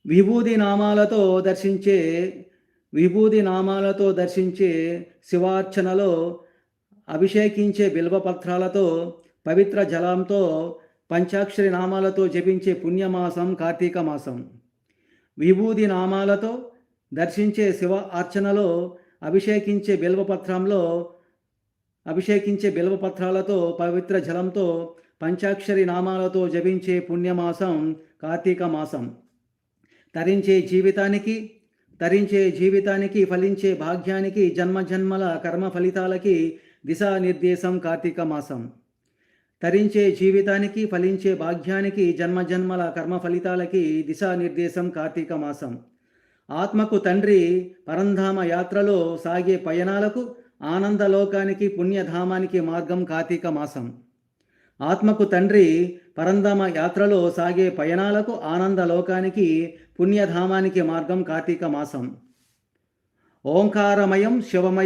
విభూది నామాలతో దర్శించే విభూది నామాలతో దర్శించే శివార్చనలో అభిషేకించే బిల్వపత్రాలతో పవిత్ర జలంతో పంచాక్షరి నామాలతో జపించే పుణ్యమాసం కార్తీక మాసం. విభూది నామాలతో దర్శించే శివ అర్చనలో అభిషేకించే బిల్వపత్రాలతో పవిత్ర జలంతో పంచాక్షరి నామాలతో జపించే పుణ్యమాసం కార్తీక మాసం. తరించే జీవితానికి ఫలించే భాగ్యానికి జన్మజన్మల కర్మ ఫలితాలకి దిశానిర్దేశం కార్తీక మాసం. తరించే జీవితానికి ఫలించే భాగ్యానికి జన్మజన్మల కర్మ ఫలితాలకి దిశానిర్దేశం కార్తీక మాసం. ఆత్మకు తండ్రి పరంధామ యాత్రలో సాగే పయనాలకు ఆనందలోకానికి పుణ్యధామానికి మార్గం కార్తీక మాసం. ఆత్మకు తండ్రి పరంధామ యాత్రలో సాగే పయనాలకు ఆనందలోకానికి పుణ్యధామానికి మార్గం కార్తీక మాసం. ఓంకారమయం శివమయం